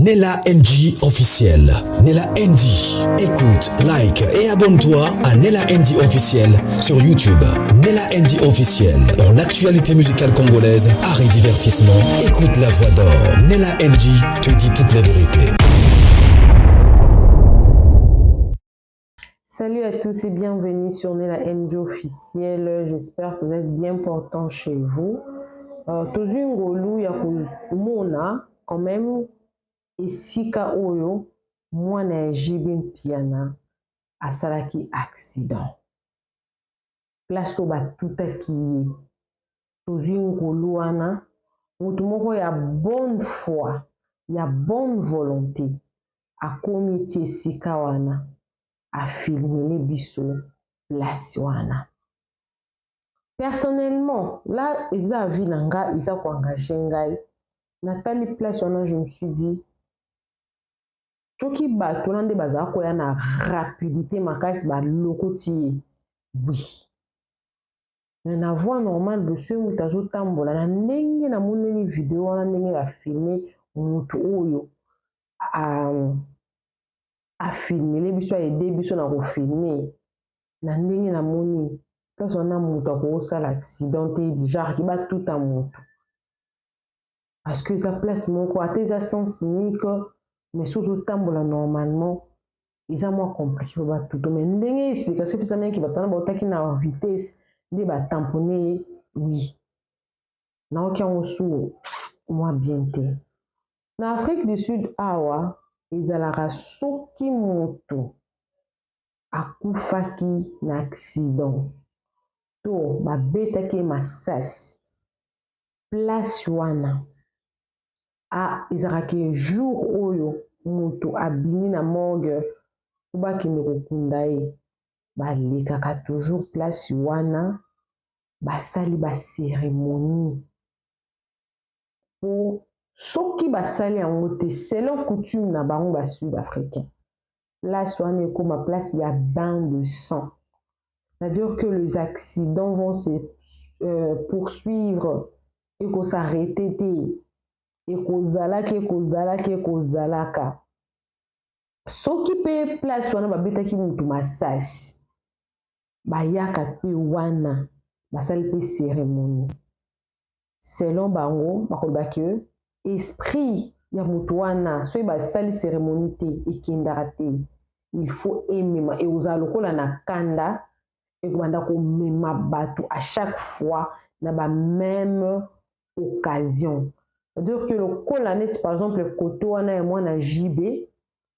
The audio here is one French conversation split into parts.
Nella NG officiel. Nella NG. Écoute, like et abonne-toi à Nella NG officiel sur YouTube. Nella NG officiel. Pour l'actualité musicale congolaise, art et divertissement, écoute la voix d'or. Nella NG te dit toute la vérité. Salut à tous et bienvenue sur Nella NG officiel. J'espère que vous êtes bien portants chez vous. Tozungolu ya kumona quand même esika oyo mwana ya jibe mpiana asalaki accident. Place oyo batutaki ye. Tozungolu wana mutu moko ya bonne foi, ya bonne volonté akomi ti esika wana afilmele biso place wana. Personnellement, là, isa vie nanga, isa ko engagé ngai. Natali place wana, je me suis dit, toki bato nande baza ko ya na rapidité makasi ba lokoti. Oui. Mais na voix normale de ceux où tazo tambola na ndenge na moneli vidéo wana ndenge ba filmer mutu oyo a filmer biso aider biso na ko filmer na ndenge na moni. Place on a mutu ko sala accident et genre qui bat tout à mutu. Parce que sa place mon quoi tes sens unique mais surtout tambola normalement ils ont moins compliqué pour battre tout mais ndenge explication c'est ça même qui va tana ba taki na vitesse de ba tamponner oui. Na aucun osu moi bien té. Na Afrique du Sud awa ils ala soki mutu akufaki na accident. To babetaki masasi place wana ezalaki jour oyo mutu abimi na morgue ubakende kokunda ye balekaka toujours place wana basali bacérémonie po soki basali yango te selon coutume na bango basud-africain place wana ekoma place ya bain de sang. C'est-à-dire que les accidents vont se poursuivre et qu'on s'arrête et qu'on zalaka. Ce qui peut place wana babeta ki mutu masasi. Bayaka pe wana basali pe cérémonie. Selon bango bakoloba que esprit ya mutu wana so basali cérémonie te ekendaka te. Il faut aimer et ozalokola na kanda. Et à chaque fois dans la même occasion. C'est-à-dire que le colanet, par exemple, le côté wana et moi na JB, et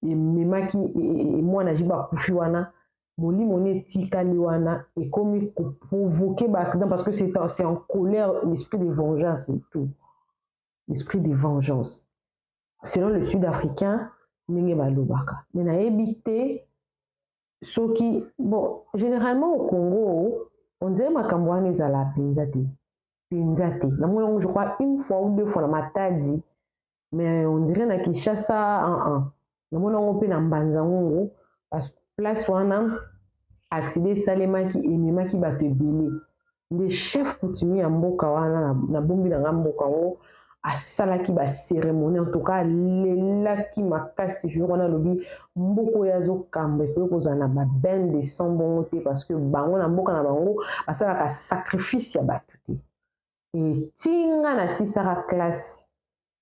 memaki et moi na JB à Kufiwana, moli moné tikali wana, et comme il provoquer l'accident parce que c'est en colère, l'esprit de vengeance et tout. L'esprit de vengeance. Selon le Sud-Africain, n'enge balobaka. Mais na évité. Soki, bon, généralement au Congo, on dirait makambo wana ezala penzate. Penzate. Je crois une fois ou deux fois na matadi, mais on dirait na Kinshasa on pe na Mbanzango parce que place wana accident salemaki ememaki bato ebele. Des chefs coutumiers ya mboka wana na bombi na mboka ngo asalaki ba cérémonie en tout cas lelaki makasi jour wana lobi mboko yazo kambe pe kozana ba bain de sang bongote parce que bango na mboka na bango asalaka sacrifice ya bato te et tinga na sisara classe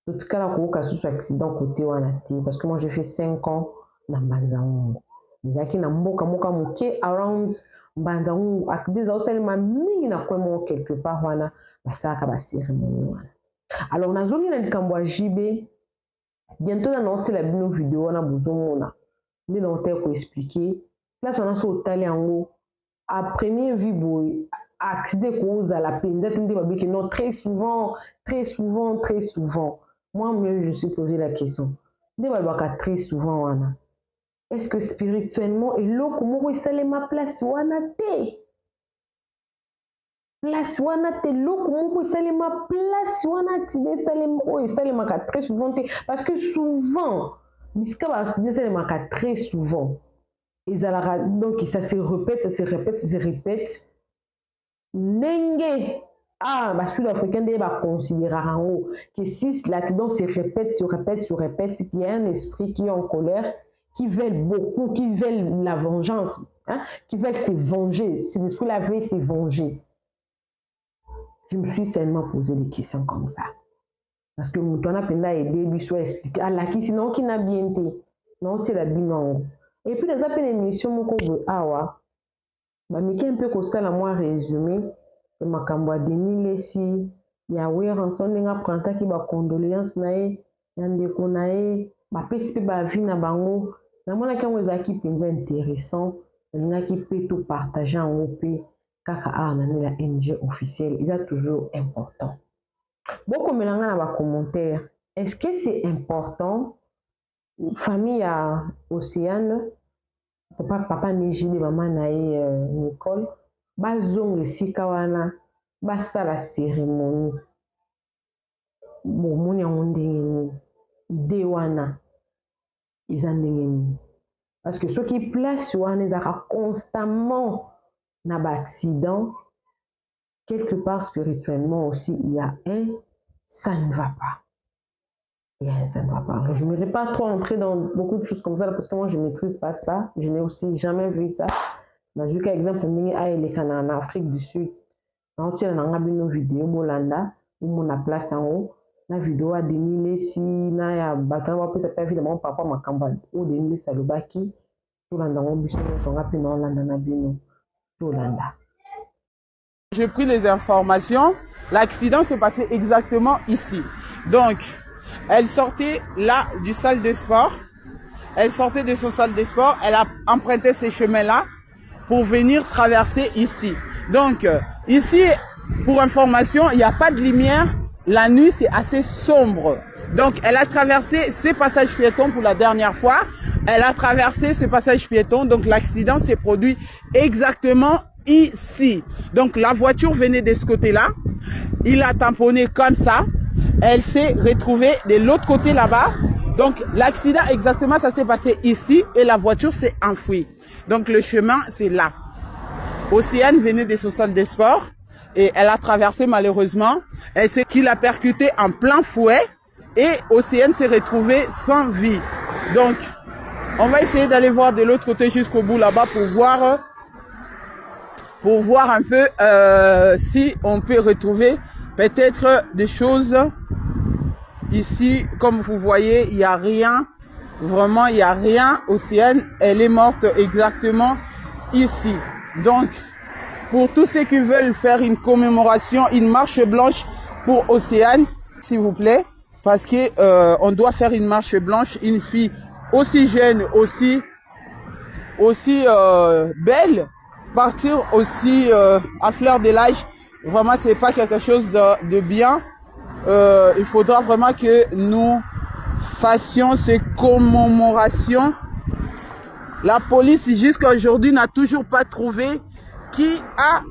totikala ko kasusu accident côté wana te parce que moi j'ai fait 5 ans na Mbanzango nzaki na mboka moke around Mbanzango accident za osalema mingi na kwemo quelque part wana basalaka ba cérémonie wana. Alors, na zongi na likambo ya JB, bientôt na noté la bino vidéo na bozomona. Ndi na noté ko expliquer. Là on a so tali yango à première vue boy accident cause à la penzate ndi babiki non très souvent. Moi même je me suis posé la question. Ndi babaka très souvent wana. Est-ce que spirituellement eloko moko esale ma place wana te? Place wana te loko moko salema place wana accident salema très souvent parce que souvent biska ba accident salema très souvent donc ça se répète nenge ah, les Sud-Africains considèrent en haut que si l'accident se répète, qu'il y a un esprit qui est en colère, qui veulent beaucoup, qui veulent la vengeance, hein, qui veulent se venger. Cet esprit-là veut se venger. Je me suis seulement posé des questions comme ça. Parce que mon ton a aidé, lui soit expliqué. Ah, là, qui sinon, qui n'a bien été. Non, tu l'as bien. Et puis, les appels d'émission, mon couvre, ah, ouais. Mais qui un peu comme ça, là, moi, résumé. Et ma camboua Denis Lessi, Yahweh, rançon, n'enga pranta qui va condoléances nae, yande konae, ma pesi pe ba vie na bango. Na mona ki on ezaki penza intéressant, n'enga qui peut tout partager en OP, kaka a na la NG officielle, ils sont toujours important. Beaucoup melanga na ba commentaire. Est-ce que c'est important famille à Océane, papa Négile, maman nae Nicole, bazonga esika wana basala cérémonie bomoni yango ndenge nini ide wana eza ndenge nini parce que soki place wana ezaka constamment na baaccident quelque part spirituellement aussi il y a un ça ne va pas. Ça ne va pas. Je ne vais pas trop entrer dans beaucoup de choses comme ça parce que moi je ne maîtrise pas ça, je n'ai aussi jamais vu ça. J'ai vu qu'à exemple, en Afrique du Sud, on tient une vidéo Molanda où on a place en haut, la vidéo a Denis Lessi, na ya batama peut s'appeler évidemment papa Makamba ou Denis Salobaki, tout l'anda on biso son rapide dans l'anda na bino, tout l'anda. J'ai pris les informations, l'accident s'est passé exactement ici. Donc, elle sortait là du salle de sport, elle sortait de son salle de sport, elle a emprunté ces chemins-là pour venir traverser ici. Donc, ici, pour information, il n'y a pas de lumière. La nuit, c'est assez sombre. Donc, elle a traversé ce passage piéton pour la dernière fois. Elle a traversé ce passage piéton. Donc, l'accident s'est produit exactement ici. Donc, la voiture venait de ce côté-là. Il a tamponné comme ça. Elle s'est retrouvée de l'autre côté là-bas. Donc, l'accident exactement, ça s'est passé ici et la voiture s'est enfouie. Donc, le chemin, c'est là. Océane venait de son salle de sport et elle a traversé malheureusement. Elle s'est qu'il a percuté en plein fouet et Océane s'est retrouvée sans vie. Donc, on va essayer d'aller voir de l'autre côté jusqu'au bout là-bas pour voir un peu si on peut retrouver peut-être des choses. Ici, comme vous voyez, il n'y a rien. Vraiment, il n'y a rien. Océane, elle est morte exactement ici. Donc, pour tous ceux qui veulent faire une commémoration, une marche blanche pour Océane, s'il vous plaît, parce que on doit faire une marche blanche, une fille aussi jeune, aussi belle, partir aussi à fleur de l'âge. Vraiment, c'est pas quelque chose de bien. Il faudra vraiment que nous fassions ces commémorations. La police jusqu'à aujourd'hui n'a toujours pas trouvé qui a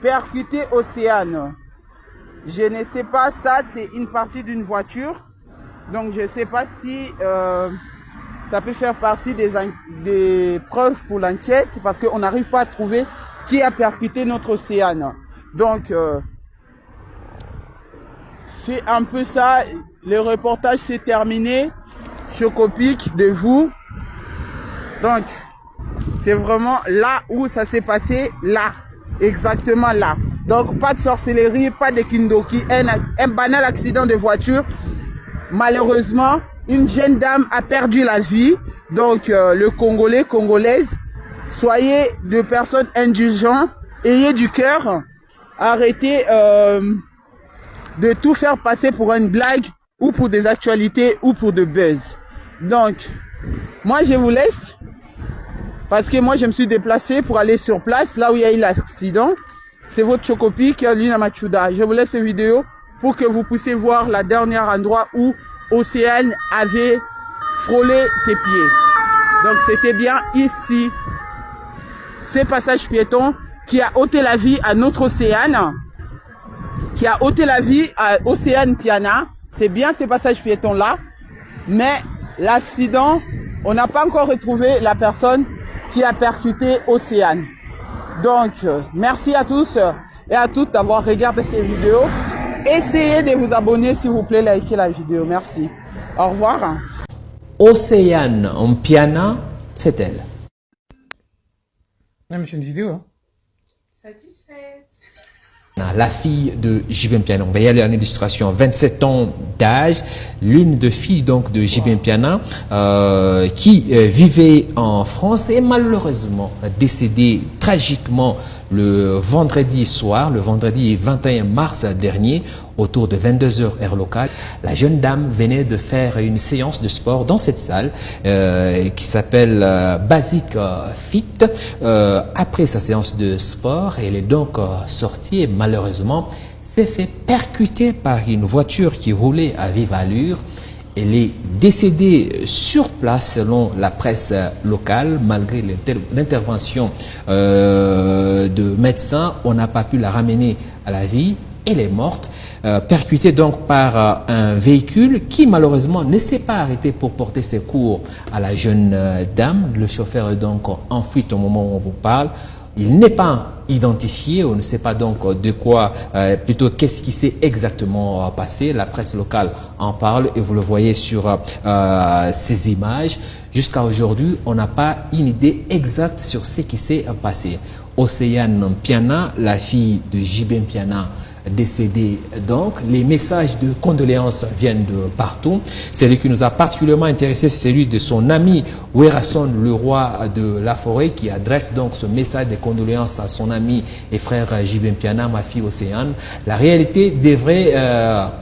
percuté Océane. Je ne sais pas, ça c'est une partie d'une voiture. Donc je ne sais pas si ça peut faire partie des preuves pour l'enquête parce qu'on n'arrive pas à trouver qui a percuté notre Océane. Donc c'est un peu ça, le reportage s'est terminé. Chocopic de vous. Donc, c'est vraiment là où ça s'est passé, là, exactement là. Donc, pas de sorcellerie, pas de kindoki, un banal accident de voiture. Malheureusement, une jeune dame a perdu la vie. Donc, le Congolais, Congolaise, soyez de personnes indulgentes, ayez du cœur, arrêtez de tout faire passer pour une blague ou pour des actualités ou pour de buzz. Donc, moi je vous laisse parce que moi je me suis déplacé pour aller sur place là où il y a eu l'accident. C'est votre Chocopic, Lina Machuda. Je vous laisse cette vidéo pour que vous puissiez voir la dernière endroit où Océane avait frôlé ses pieds. Donc c'était bien ici, ce passage piéton qui a ôté la vie à notre Océane, qui a ôté la vie à Océane Piana. C'est bien ce passage piéton là, mais l'accident, on n'a pas encore retrouvé la personne qui a percuté Océane. Donc, merci à tous et à toutes d'avoir regardé cette vidéo. Essayez de vous abonner s'il vous plaît, likez la vidéo. Merci. Au revoir. Océane Mpiana, c'est elle. Non, mais c'est une vidéo. Hein. La fille de JB Mpiana, on va y aller en illustration, 27 ans d'âge, l'une de filles donc de JB Mpiana qui vivait en France et malheureusement décédée tragiquement le vendredi soir, le vendredi 21 mars dernier, autour de 22h heure locale. La jeune dame venait de faire une séance de sport dans cette salle qui s'appelle Basic Fit. Après sa séance de sport, elle est donc sortie et malheureusement s'est fait percuter par une voiture qui roulait à vive allure. Elle est décédée sur place selon la presse locale. Malgré l'intervention de médecins, on n'a pas pu la ramener à la vie. Elle est morte, percutée donc par un véhicule qui malheureusement ne s'est pas arrêté pour porter secours à la jeune dame. Le chauffeur est donc en fuite au moment où on vous parle. Il n'est pas identifié, on ne sait pas donc de quoi, plutôt qu'est-ce qui s'est exactement passé. La presse locale en parle et vous le voyez sur ces images. Jusqu'à aujourd'hui, on n'a pas une idée exacte sur ce qui s'est passé. Océane Mpiana, la fille de JB Mpiana, décédée donc. Les messages de condoléances viennent de partout. Celui qui nous a particulièrement intéressé, c'est celui de son ami Werason, le roi de la forêt, qui adresse donc ce message de condoléances à son ami et frère JB Mpiana, ma fille Océane. La réalité devrait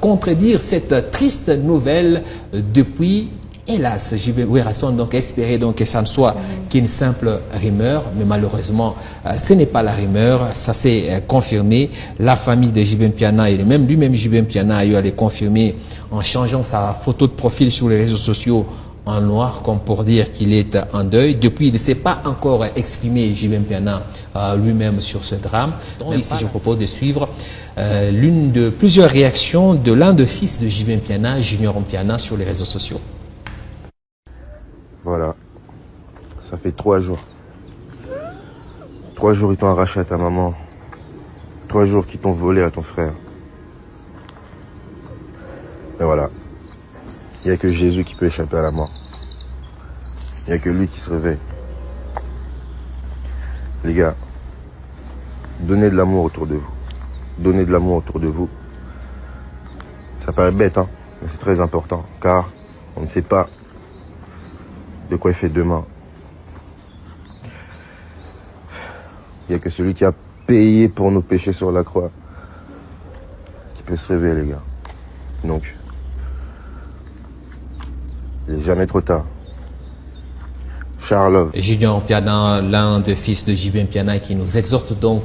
contredire cette triste nouvelle depuis. Hélas, JB Werason donc espérait donc que ça ne soit qu'une simple rumeur, mais malheureusement, ce n'est pas la rumeur, ça s'est confirmé. La famille de JB Mpiana et lui-même JB Mpiana a eu à les confirmer en changeant sa photo de profil sur les réseaux sociaux en noir, comme pour dire qu'il est en deuil. Depuis, il ne s'est pas encore exprimé JB Mpiana lui-même sur ce drame. Donc, ici, je propose de suivre l'une de plusieurs réactions de l'un des fils de JB Mpiana, Junior Mpiana, sur les réseaux sociaux. Voilà, ça fait 3 jours. 3 jours ils t'ont arraché à ta maman. 3 jours qu'ils t'ont volé à ton frère. Et voilà. Il n'y a que Jésus qui peut échapper à la mort. Il n'y a que lui qui se réveille. Les gars, donnez de l'amour autour de vous. Donnez de l'amour autour de vous. Ça paraît bête, hein, mais c'est très important, car on ne sait pas de quoi il fait demain. Il n'y a que celui qui a payé pour nos péchés sur la croix qui peut se réveiller, les gars. Donc, il n'est jamais trop tard. Charles. Junior Mpiana, l'un des fils de JB Mpiana, qui nous exhorte donc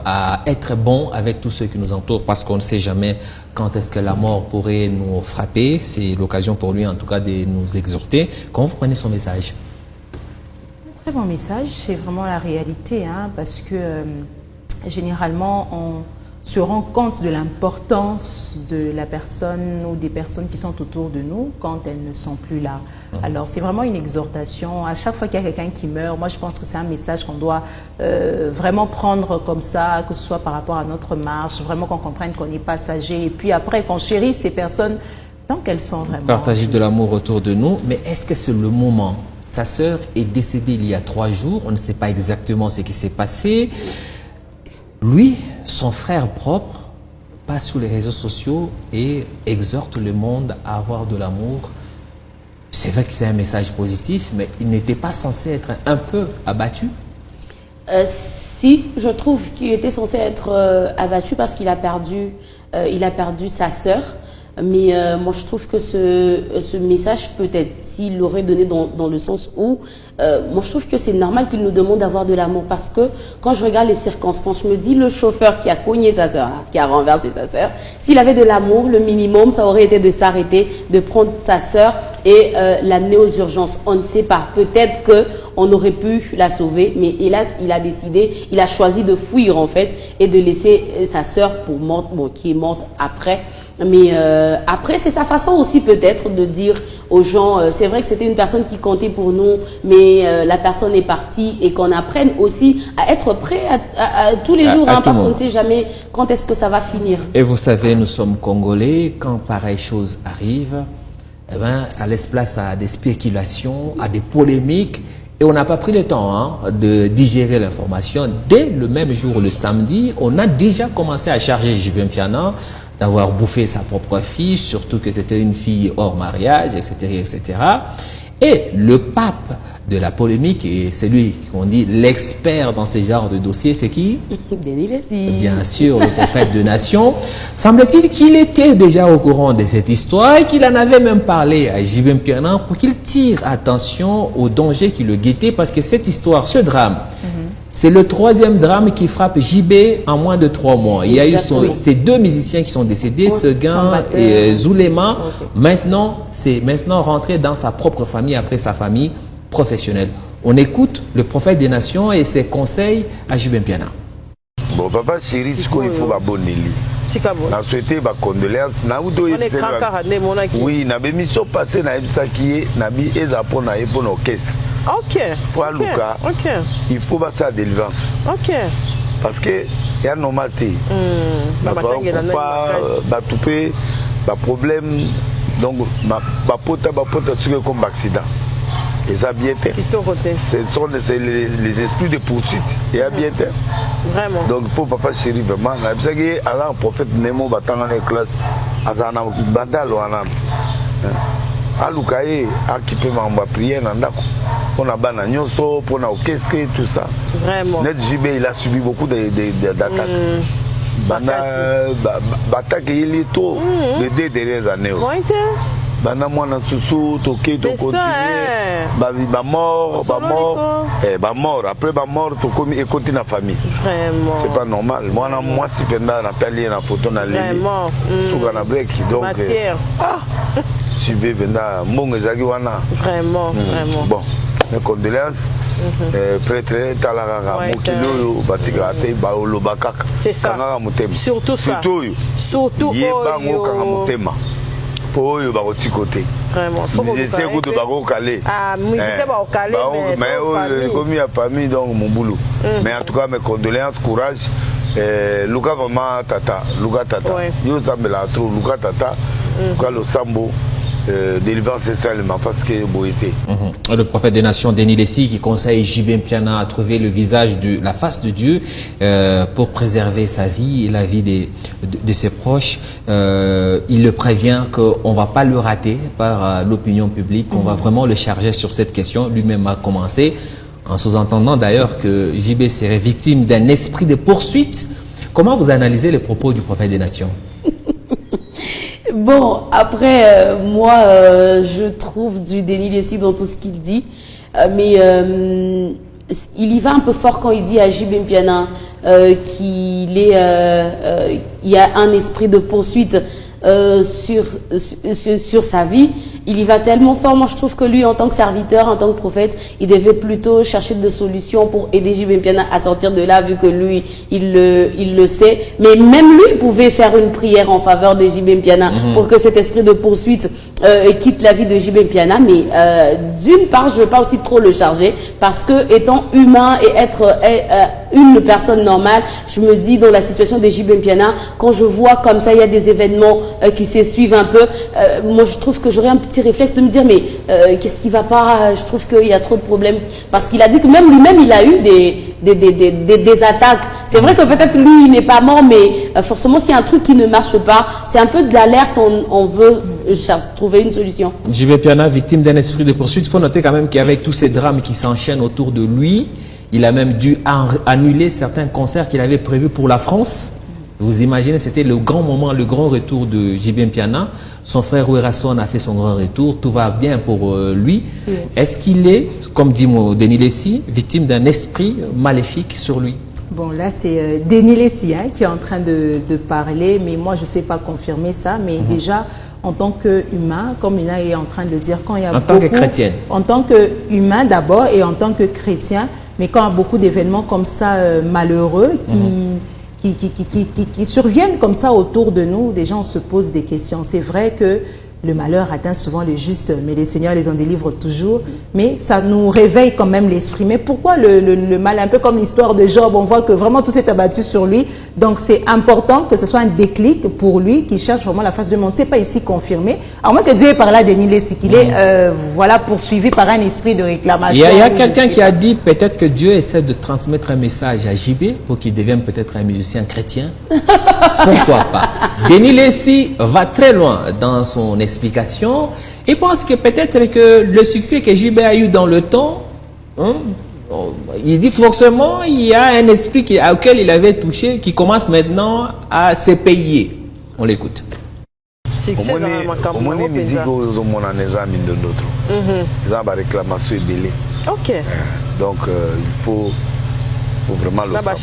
à être bon avec tous ceux qui nous entourent, parce qu'on ne sait jamais quand est-ce que la mort pourrait nous frapper. C'est l'occasion pour lui en tout cas de nous exhorter. Comment vous prenez son message? Un très bon message, c'est vraiment la réalité, hein, parce que généralement on se rend compte de l'importance de la personne ou des personnes qui sont autour de nous quand elles ne sont plus là. Alors c'est vraiment une exhortation. À chaque fois qu'il y a quelqu'un qui meurt, moi je pense que c'est un message qu'on doit vraiment prendre comme ça, que ce soit par rapport à notre marche, vraiment qu'on comprenne qu'on est passager, et puis après qu'on chérisse ces personnes tant qu'elles sont vraiment... Partager de l'amour autour de nous, mais est-ce que c'est le moment? Sa sœur est décédée il y a 3 jours, on ne sait pas exactement ce qui s'est passé. Lui, son frère propre, passe sur les réseaux sociaux et exhorte le monde à avoir de l'amour. C'est vrai que c'est un message positif, mais il n'était pas censé être un peu abattu? Si, je trouve qu'il était censé être abattu parce qu'il a perdu sa sœur. Mais moi, je trouve que ce message, peut-être, s'il l'aurait donné dans le sens où, moi, je trouve que c'est normal qu'il nous demande d'avoir de l'amour. Parce que quand je regarde les circonstances, je me dis, le chauffeur qui a cogné sa sœur, qui a renversé sa sœur, s'il avait de l'amour, le minimum, ça aurait été de s'arrêter, de prendre sa sœur et l'amener aux urgences. On ne sait pas. Peut-être on aurait pu la sauver, mais hélas, il a choisi de fuir en fait et de laisser sa sœur qui est morte après. Mais après, c'est sa façon aussi peut-être de dire aux gens, c'est vrai que c'était une personne qui comptait pour nous, mais la personne est partie, et qu'on apprenne aussi à être prêt à tous les jours, parce qu'on ne sait jamais quand est-ce que ça va finir. Et vous savez, nous sommes Congolais, quand pareille chose arrive, eh ben, ça laisse place à des spéculations, à des polémiques, et on n'a pas pris le temps de digérer l'information. Dès le même jour, le samedi, on a déjà commencé à charger JB Mpiana d'avoir bouffé sa propre fille, surtout que c'était une fille hors mariage, etc., etc. Et le pape de la polémique, et c'est lui qu'on dit l'expert dans ce genre de dossier, c'est qui? Denis Lessi. Bien sûr, le prophète de nation. Semble-t-il qu'il était déjà au courant de cette histoire et qu'il en avait même parlé à JB Mpiana pour qu'il tire attention au danger qui le guettait, parce que cette histoire, ce drame, c'est le 3e drame qui frappe JB en moins de 3 mois. Il y a eu ces 2 musiciens qui sont décédés, Seguin et Zulema. Maintenant, c'est rentré dans sa propre famille, après sa famille professionnelle. On écoute le prophète des nations et ses conseils à JB Mpiana. Bon, papa chéri, il faut que bonne na souhaité ba condoléances na udo oui na bémission passé na ebisaki na bi ezapo na epo na orchestre. OK. Foi Luka. OK. Il faut pas ça délivrance. OK. Parce que il y a normalité. Ba toupé ba problème donc ba pota sur comme accident. Et ça bien été. Ce sont les esprits de poursuite et à bien été. Vraiment. Donc il faut papa chéri vraiment. C'est que alors prophète Nemo battant dans les classes azana bandalo ana. Alukaye akipe mamba prière nandako. On a bana nyonso pour na orchestre tout ça. Vraiment. Net JB il a subi beaucoup d'attaques. Battaque il est tôt les 2 dernières années. Bana mwana susu toke to continuer ba mort après ba mort to comme et continue la famille. Vraiment. C'est pas normal. Moi si penda na pali na photo na ligne. Suga na break donc subi penda mongo zaki wana. Vraiment. Bon, mes condoléances. Prêtre talarara mokilo batika te ba olobakaka. C'est ça. Surtout ça. Surtout bango kanga motema. Pour eux, côté. Vraiment. Musicien de Bago Calais. Ah, musicien Bago Calais. Mais comme il y a famille, donc mon boulot. Mais en tout cas, mes condoléances, courage. Luka vraiment tata. Luka tata. Yo Zambela trop. Luka tata. Luka le Sambo. Délivrance seulement parce que boité. Le prophète des nations, Denis Lessi, qui conseille JB Mpiana à trouver le visage de la face de Dieu pour préserver sa vie et la vie de ses proches. Il le prévient qu'on ne va pas le rater par l'opinion publique, on va vraiment le charger sur cette question. Lui-même a commencé, en sous-entendant d'ailleurs que JB serait victime d'un esprit de poursuite. Comment vous analysez les propos du prophète des nations? Bon, après, moi, je trouve du Denis Lessi dans tout ce qu'il dit, mais il y va un peu fort quand il dit à JB Mpiana qu'il y a un esprit de poursuite sur sa vie. Il y va tellement fort. Moi, je trouve que lui, en tant que serviteur, en tant que prophète, il devait plutôt chercher des solutions pour aider JB Mpiana à sortir de là, vu que lui, il le sait. Mais même lui pouvait faire une prière en faveur de JB Mpiana pour que cet esprit de poursuite quitte la vie de JB Mpiana. Mais d'une part, je ne veux pas aussi trop le charger, parce que étant humain et être une personne normale, je me dis dans la situation de JB Mpiana, quand je vois comme ça, il y a des événements qui se suivent un peu, moi je trouve que j'aurais un petit réflexe de me dire mais qu'est-ce qui va pas, je trouve qu'il y a trop de problèmes, parce qu'il a dit que même lui-même il a eu des attaques. C'est vrai que peut-être lui il n'est pas mort, mais forcément s'il y a un truc qui ne marche pas, c'est un peu de l'alerte, on veut trouver une solution. JB Mpiana, victime d'un esprit de poursuite. Il faut noter quand même qu'avec tous ces drames qui s'enchaînent autour de lui, il a même dû annuler certains concerts qu'il avait prévus pour la France. Vous imaginez, c'était le grand moment, le grand retour de JB Mpiana. Son frère Ouerasson a fait son grand retour. Tout va bien pour lui. Oui. Est-ce qu'il est, comme dit Denis Lessi, victime d'un esprit maléfique sur lui? Bon, là, c'est Denis Lessi qui est en train de parler, mais moi, je ne sais pas confirmer ça. Mais déjà, en tant qu'humain, comme Mina est en train de le dire, quand il y a en tant que chrétienne. En tant qu'humain d'abord et en tant que chrétien, mais quand il y a beaucoup d'événements comme ça malheureux qui surviennent comme ça autour de nous, des gens se posent des questions. C'est vrai que le malheur atteint souvent les justes, mais les seigneurs les en délivrent toujours. Mais ça nous réveille quand même l'esprit. Mais pourquoi le mal, un peu comme l'histoire de Job, on voit que vraiment tout s'est abattu sur lui. Donc c'est important que ce soit un déclic pour lui qui cherche vraiment la face du monde. Ce n'est pas ici confirmé. À moins que Dieu ait parlé à Denis Lessi, qu'il est voilà, poursuivi par un esprit de réclamation. Il y a quelqu'un qui a dit peut-être que Dieu essaie de transmettre un message à JB pour qu'il devienne peut-être un musicien chrétien. Pourquoi pas? Denis Lessi va très loin dans son explication. Il pense que peut-être que le succès que JB a eu dans le temps, il dit forcément il y a un esprit auquel il avait touché qui commence maintenant à se payer. On l'écoute. Donc il faut vraiment le savoir.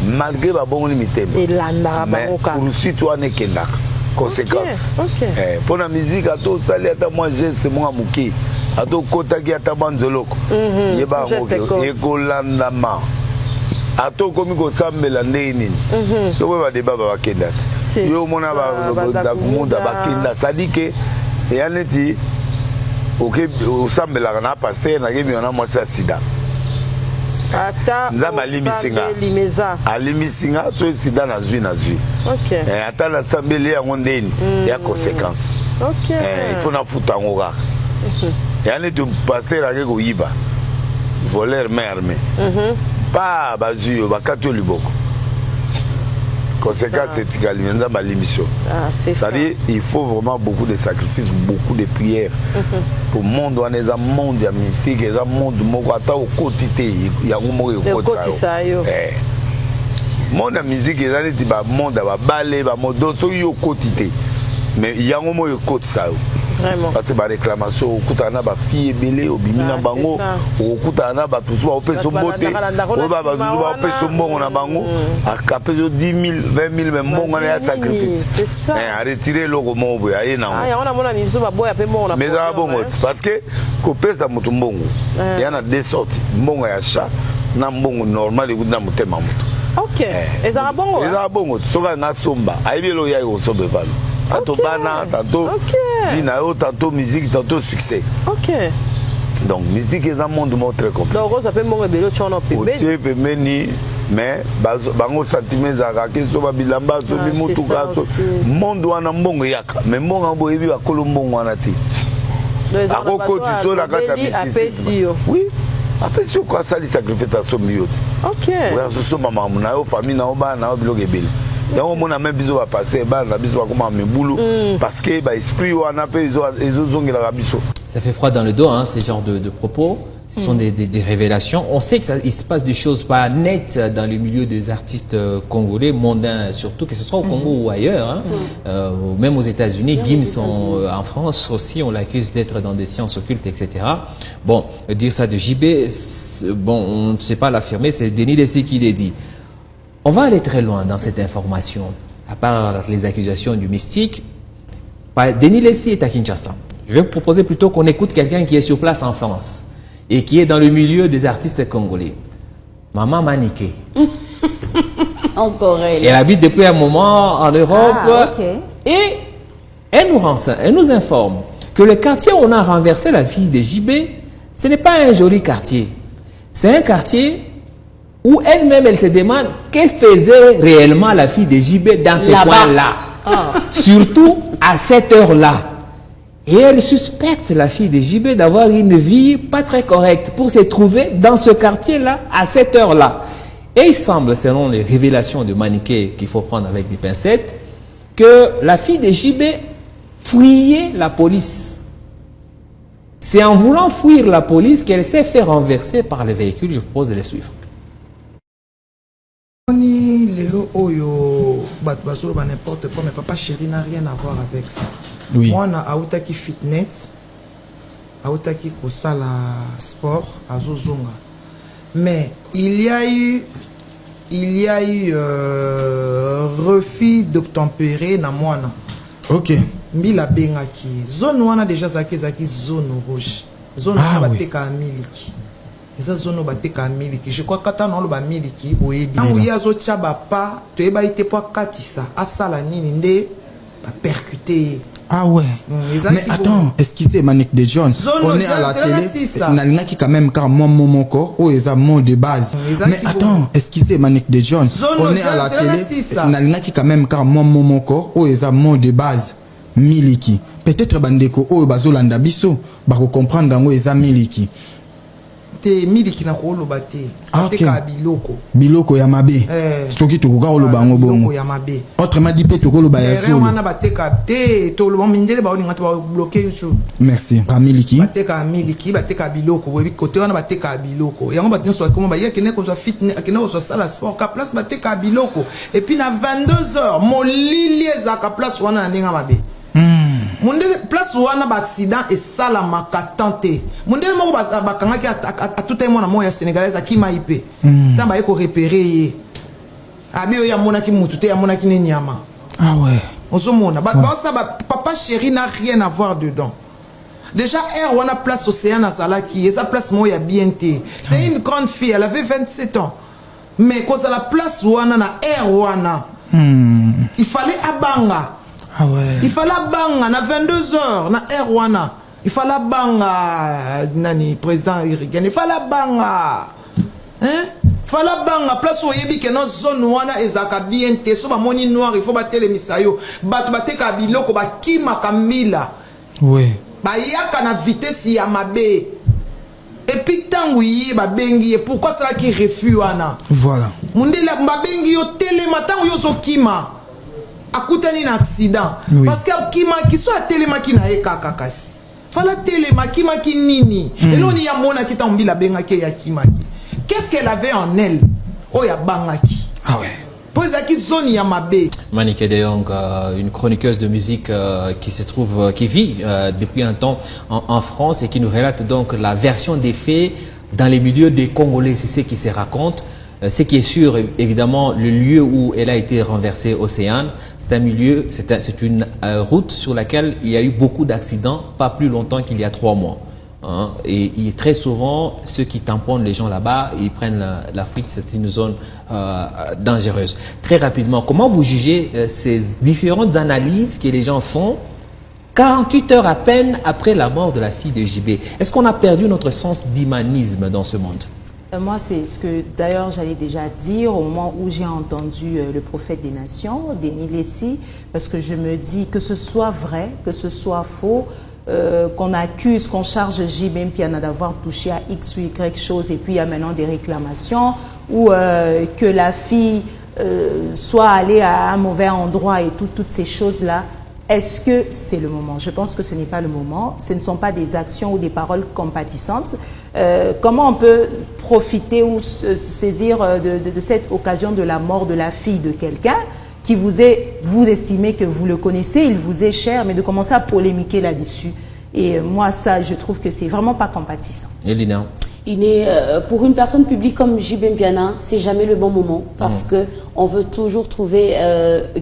Malgré conséquence. Pour la musique, à tout ça, moi geste, moi mouki, à tout kota qui a tabanzoloko. Yeba yegolandama. À tout comme il s'amène la néine. Donc on va débattre avec Kendat. Yo mona ba monde ba Kendat. Ça dit que et en est ok au s'amène la na passer na gemi on a moi ça sida. Nzamba alimisinga so sida na zui. OK. Ata la sambele ya ngondeni ya conséquence. OK. Il faut na futa ngora. Yani de passer la go yiba. Voler merme. Pas bazuyo bakato liboko. Conséquence c'est que nzamba l'émission. C'est-à-dire il faut vraiment beaucoup de sacrifices, beaucoup de prières. Pour le monde, on est un monde de mystique, un monde moko ata au quotidien, il y a un monde de monde de musique, il y a un monde de ballet, un monde de quotidien. Mais il y a un monde de quotidien. Vraiment. Parce que la réclamation, au kutana ba fille belé, au bimina bango, au kutana ba tout ça, au peso beauté, au ba au peso bon na bango, à capé 10 000, 20 000 même bon on a sacrifice. C'est ça. À retirer le roman boy, aïe non. Ah, on a mon ami zo ba boy apé bon na. Mais ça bon parce que copé ça mutu mbongo. Il y en a deux sortes, mbongo ya chat, na mbongo normal et na mutema mutu. OK. Et ça bon. Et ça bon, soka na somba, aïe belo ya yo sobe balo. Tantôt bana, tantôt finao, tantôt musique, tantôt succès. OK. Donc musique est un monde très complexe. Donc ça peut mon rebello chono pebe. Mais bango sentiment za ka so ba bilamba so bi mutuka so monde wana mbongo yaka. Mais mbongo boyebi ba kolombongo wana ti. Akoko tu so la kata bisisi. Oui. Après sur quoi ça li sacrifice ta so miyote. OK. Ouais so mama na yo famille na oba na bilo gebele. Il y a un moment même besoin de passer, parce que l'esprit on a ça fait froid dans le dos, hein, ces genres de propos. Ce sont des révélations. On sait qu'il se passe des choses pas nettes dans le milieu des artistes congolais, mondains surtout, que ce soit au Congo ou ailleurs. Hein. Même aux États-Unis, Gims en France aussi, on l'accuse d'être dans des sciences occultes, etc. Bon, dire ça de JB, bon, on ne sait pas l'affirmer, c'est Denis Lessi qui l'a dit. On va aller très loin dans cette information, à part les accusations du mystique. Denis Lessi est à Kinshasa. Je vais vous proposer plutôt qu'on écoute quelqu'un qui est sur place en France et qui est dans le milieu des artistes congolais. Maman Maniké. Encore elle. Elle habite depuis un moment en Europe. Et elle nous informe que le quartier où on a renversé la fille de JB, ce n'est pas un joli quartier. C'est un quartier où elle-même, elle se demande qu'est-ce que faisait réellement la fille de JB dans ce coin-là. Surtout à cette heure-là. Et elle suspecte la fille de JB d'avoir une vie pas très correcte pour se trouver dans ce quartier-là à cette heure-là. Et il semble, selon les révélations de Maniké qu'il faut prendre avec des pincettes, que la fille de JB fuyait la police. C'est en voulant fuir la police qu'elle s'est fait renverser par le véhicule. Je vous propose de les suivre. Lelo oyo batbasolo ba n'importe quoi mais papa chéri n'a rien à voir avec ça. Oui. Moi na autaki fitness, autaki kosala sport azozonga. Mais il y a eu il y a eu refus d'obtempérer na mwana. Ok. Mbila bengaki. Zone wana déjà zaki zone rouge. Zone wana bateka miliki. Eza zone bateka miliki. Je crois kata na lo ba miliki boyebi. Ntango ya zo tchaba pa to eba ite po katisa asala nini nde ba percuter. Ah ouais. Mais attends, excusez Manic de John. On est à la télé. Nalina qui quand même car moi momoko oh ils ont mot de base. Mais attends, excusez Manic de John. On est à la télé. Nalina qui quand même car moi momoko oh ils ont mot de base. Miliki. Peut-être bandeko oh bazolanda biso ba comprendre dango ils ont miliki. Miliki na koloba te ateka biloko biloko ya mabe soki tokoka koloba ngo bongo ya mabe autrement dit pe tokoloba ya solo wana bateka te to lo mindele ba oninga ba bloquer YouTube. Merci Miliki bateka miliki bateka biloko webi côté wana bateka biloko yango batinyo so comme ba yekene ko so fitness akene ko so sala sport ka place bateka biloko et puis na 22h molili ezaka place wana ndinga mabe. Mundele place wana ba accident et sala makatante. Mundele moko bakanga ki a tout un mona moya sénégalaise akima ipe. Tamba eko repérer. Abi ya mona ki mutute ya mona ki nyama. Ah ouais. Ozomona ba ça papa chéri n'a rien à voir dedans. Déjà air wana place océan azala ki esa place moya bien té. C'est une grande fille, elle avait 27 ans. Mais quand la place wana na air wana. Il fallait abanga. Ah ouais. Il fallait banga na 22h na Erwana. Il fallait banga nani président Irigan. Il fallait banga. Hein? Il fallait banga place où yebi que nos zone wana ezaka bien te so ba moni noir il faut battre misayo. Batu bateka biloko ba kima kamila. Ouais. Ba yaka na vitesse ya mabe. Et puis tangu yi ba bengi et pourquoi ça qui refuse wana? Voilà. Mundela ba bengi yo telema tangu yo so kima. Akutani na accident parce que kima qui soit telema ki na ekaka kasi fala telema kima ki nini eloni ya mona ki ta mbila benga ke ya kima ki qu'est-ce qu'elle avait en elle oh ya bangaki ah ouais posaki zone ya mabe. Manic de Jong, une chroniqueuse de musique qui vit depuis un temps en France et qui nous relate donc la version des faits dans les milieux des Congolais. C'est ce qui se raconte. Ce qui est sûr, évidemment, le lieu où elle a été renversée, Océane, c'est un milieu, c'est une route sur laquelle il y a eu beaucoup d'accidents, pas plus longtemps qu'il y a 3 mois. Hein. Et très souvent, ceux qui tamponnent les gens là-bas, ils prennent la fuite, c'est une zone dangereuse. Très rapidement, comment vous jugez ces différentes analyses que les gens font 48 heures à peine après la mort de la fille de JB? Est-ce qu'on a perdu notre sens d'humanisme dans ce monde? Moi, c'est ce que d'ailleurs j'allais déjà dire au moment où j'ai entendu le prophète des nations, Denis Lessi, parce que je me dis que ce soit vrai, que ce soit faux, qu'on accuse, qu'on charge JB Mpiana d'avoir touché à X ou Y chose et puis il y a maintenant des réclamations, ou que la fille soit allée à un mauvais endroit et toutes ces choses-là. Est-ce que c'est le moment? Je pense que ce n'est pas le moment. Ce ne sont pas des actions ou des paroles compatissantes. Comment on peut profiter ou se saisir de cette occasion de la mort de la fille de quelqu'un qui vous estimez que vous le connaissez, il vous est cher, mais de commencer à polémiquer là-dessus. Et moi, ça, je trouve que c'est vraiment pas compatissant. Elina? Pour une personne publique comme JB Mpiana, c'est jamais le bon moment parce que on veut toujours trouver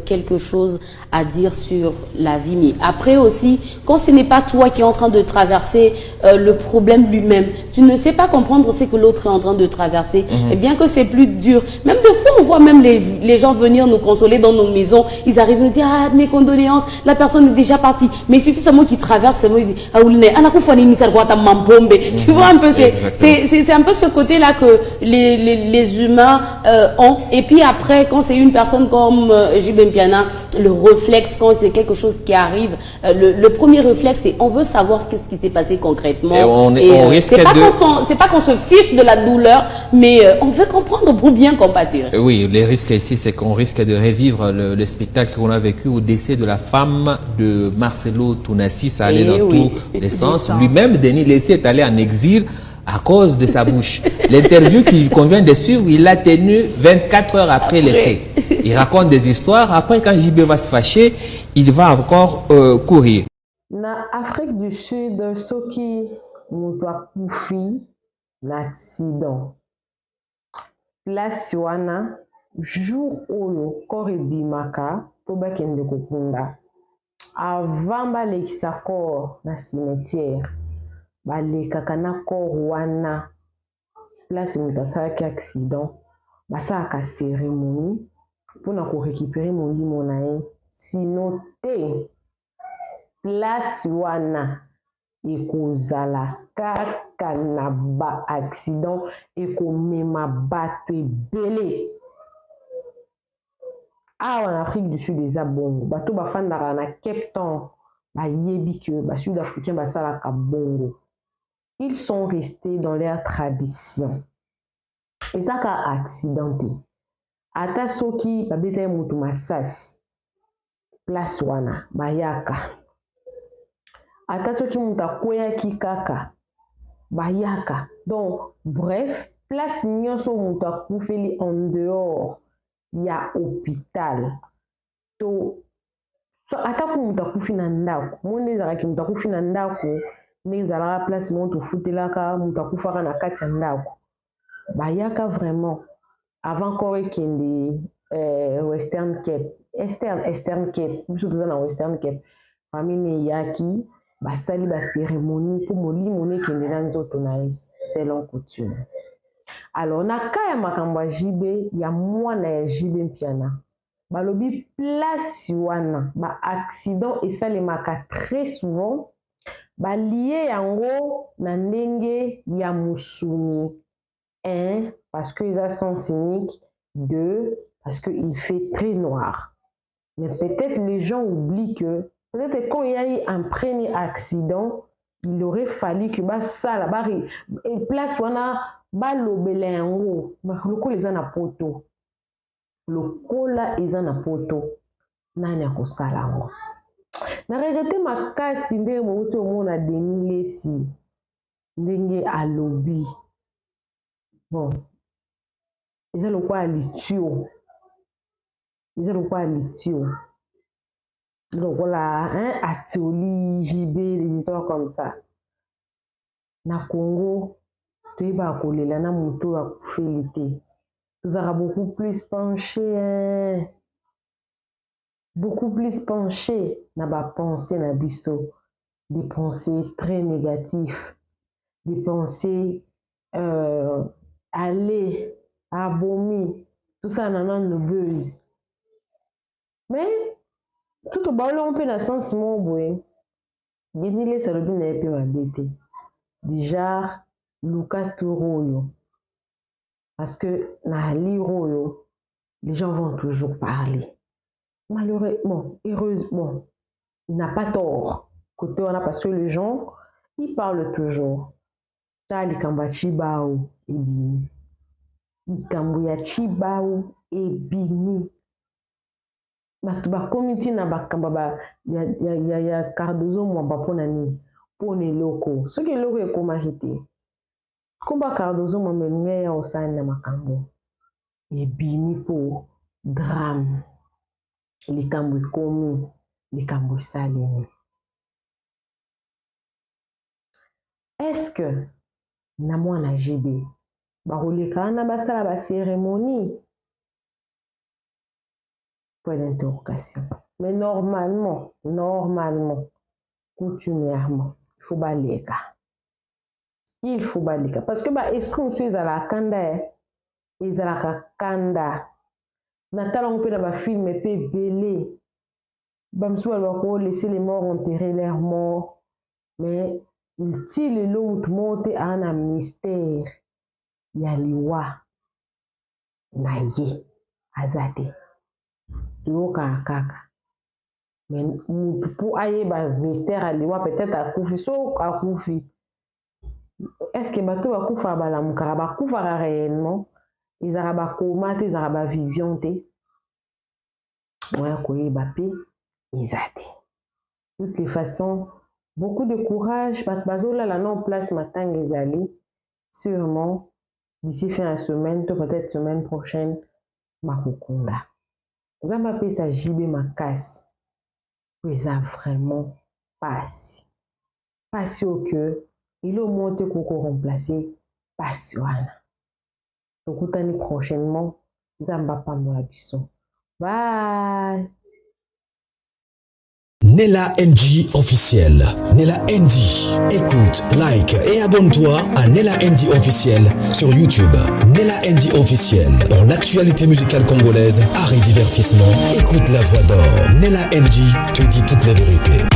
quelque chose à dire sur la vie. Mais après aussi, quand ce n'est pas toi qui est en train de traverser le problème lui-même, tu ne sais pas comprendre ce que l'autre est en train de traverser. Et bien que c'est plus dur, même des fois on voit même les gens venir nous consoler dans nos maisons, ils arrivent à nous dire ah mes condoléances, la personne est déjà partie. Mais il suffit seulement qu'il traverse, seulement il dit ah tu vois un peu c'est un peu ce côté-là que les humains ont. Et puis après, quand c'est une personne comme JB Mpiana, le réflexe, quand c'est quelque chose qui arrive, le premier réflexe, c'est on veut savoir qu'est-ce qui s'est passé concrètement. C'est pas qu'on se fiche de la douleur, mais on veut comprendre pour bien compatir. Oui, les risques ici, c'est qu'on risque de revivre le spectacle qu'on a vécu au décès de la femme de Marcelo Tounassi. Ça allait dans tous les sens. Lui-même, Denis Lessi est allé en exil à cause de sa bouche. L'interview qu'il convient de suivre, il l'a tenue 24 heures après les faits. Il raconte des histoires. Après, quand JB va se fâcher, il va encore courir. Na Afrique du Sud, ceux qui ont koufi l'accident. Place wana jour oyo corps ebimaka po bakende kokunda avant balekisa corps na cimetière balekaka na corps wana place moto asalaki accident basalaka cérémonie mpona korécupérer molimo na ye sino te place wana ekozala kaka na baaccident ekomema bato ebele awa na Afrique du Sud eza bongo bato bafandaka na Cape Town bayebi ke basud-africain basalaka bongo. Ils sont restés dans leur tradition ezaka accidenté ata soki babeta mutu masasi place wana bayaka ata soki mutu akweyaki kaka bayaka. Donc bref place nyonso mutu akufeli en dehors ya hôpital to ata ko mutu akufi na ndako monde ezalaki mutu akufi na ndako nde ezalaka place moko tofutelaka mutu akufaka na kati ya ndako bayaka vraiment avant corps ekende Western Cape Eastern Cape biso toza na Western Cape famille eyaki basali bacérémonie mpo molimo nekende na nzoto na ye selon coutume. Alors na ka ya makambo ya jibe ya mwana ya jibe mpiana balobi place wana ba-accident esalemaka très souvent balie yango na ndenge ya musuni. 1. Parce qu'ils ont sens cynique. 2. Parce qu'il fait très noir. Mais peut-être les gens oublient que peut-être quand il y a eu un premier accident, il aurait fallu que ça là-bas et place wana balobele yango lokola eza na poto lokola eza na poto nani akosala yango na regrette makasi ndenge mouti omona Denis Lesi ndenge alobi bon eza lokola litio lokola atioli JB des histoires comme ça na Congo toyeba kolela na moto akufeli te tozalaka beaucoup plus penché na bapensée na biso des pensées très négatives des pensées aller abomi tout ça nanano buzz mais tout obalo mpe na sens mo boye yenile salobi na ye mpe mabe te déjà luka turoyo parce que na liroyo les gens vont toujours parler malheureusement heureusement il n'a pas tort côté wana parce que les gens ils parlent toujours ta likambo ya chibao ebimi likambo ya chibao ebimi bato bakomi ntina bakambo ya Cardozo mwamba mpona nini mpona eloko soki eloko ekomaki te komba Cardozo mwamba elingi ya osani na makambo ebimi mpo drame likambo ekomi likambo esalemi. Est-ce que na mwana jibe bakoleka na basala bacérémonie? Point d'interrogation. Mais normalement, coutumièrement, il faut baleka. Parce que esprit monsieur ezala kanda ezalaka kanda. Natala on peut dans film et puis belé. Bamsou alors laisser les morts enterrer leurs morts. Mais il le long monte à un mystère. Yaliwa naye azate. Yoka kaka. Mais pour aille ba mystère aliwa peut-être akufi so akufi. Est-ce que bato bakufa balamuka bakufa réellement? Ils araba koma te araba vision te. Ouais koyeba pe izate. De toutes les façons, beaucoup de courage. Bazola la non place matin ezali. Sûrement d'ici fin de semaine, peut-être semaine prochaine, makukunda. Zamba pe sa jibe makasi. Ça vraiment passe. Passe au que il au moins te koko remplacer passe wana. Donc prochainement Nzamba pambola biso. Bye. Nella NG officiel. Nella NG. Écoute, like et abonne-toi à Nella NG officiel sur YouTube. Nella NG officiel. Pour l'actualité musicale congolaise, art et divertissement, écoute la voix d'or. Nella NG te dit toute la vérité.